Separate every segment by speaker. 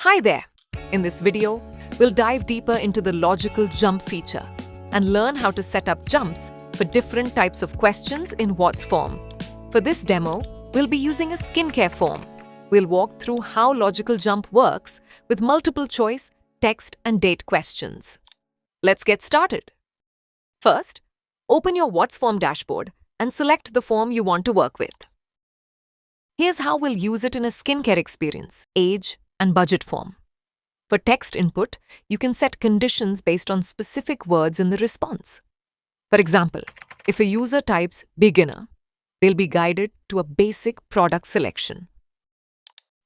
Speaker 1: Hi there! In this video, we'll dive deeper into the logical jump feature and learn how to set up jumps for different types of questions in WhatsForm. For this demo, we'll be using a skincare form. We'll walk through how logical jump works with multiple choice, text and date questions. Let's get started. First, open your WhatsForm dashboard and select the form you want to work with. Here's how we'll use it in a skincare experience, age, and budget form. For text input, you can set conditions based on specific words in the response. For example, if a user types beginner, they'll be guided to a basic product selection,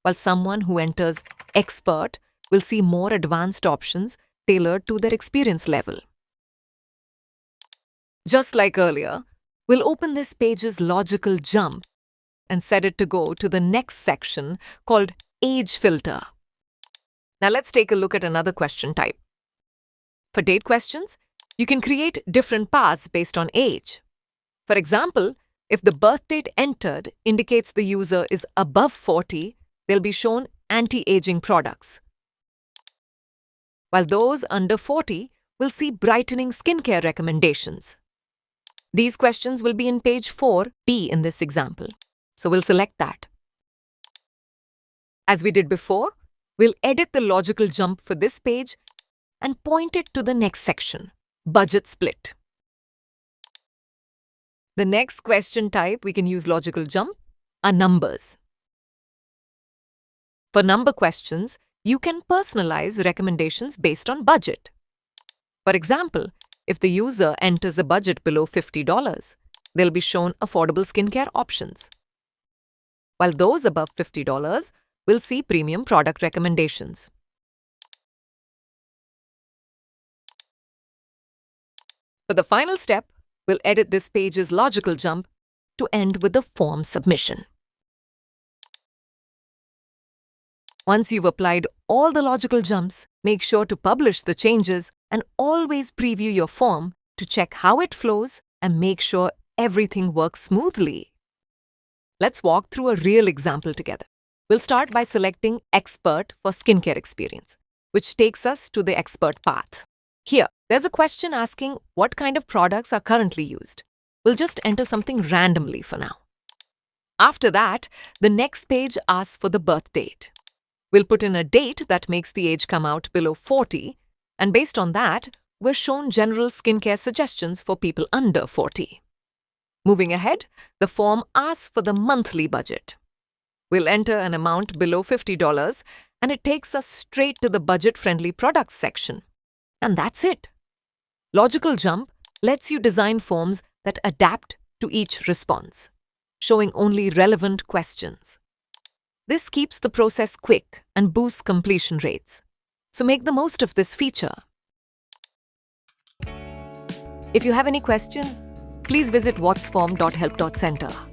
Speaker 1: while someone who enters expert will see more advanced options tailored to their experience level. Just like earlier, we'll open this page's logical jump and set it to go to the next section called age filter. Now let's take a look at another question type. For date questions, you can create different paths based on age. For example, if the birth date entered indicates the user is above 40, they'll be shown anti-aging products, while those under 40 will see brightening skincare recommendations. These questions will be in page 4B in this example, so we'll select that. As we did before, we'll edit the logical jump for this page and point it to the next section, budget split. The next question type we can use logical jump are numbers. For number questions, you can personalize recommendations based on budget. For example, if the user enters a budget below $50, they'll be shown affordable skincare options, while those above $50 will see premium product recommendations. For the final step, we'll edit this page's logical jump to end with the form submission. Once you've applied all the logical jumps, make sure to publish the changes and always preview your form to check how it flows and make sure everything works smoothly. Let's walk through a real example together. We'll start by selecting Expert for skincare experience, which takes us to the expert path. Here, there's a question asking what kind of products are currently used. We'll just enter something randomly for now. After that, the next page asks for the birth date. We'll put in a date that makes the age come out below 40, and based on that, we're shown general skincare suggestions for people under 40. Moving ahead, the form asks for the monthly budget. We'll enter an amount below $50, and it takes us straight to the budget-friendly products section. And that's it. Logical Jump lets you design forms that adapt to each response, showing only relevant questions. This keeps the process quick and boosts completion rates. So make the most of this feature. If you have any questions, please visit whatsform.help.center.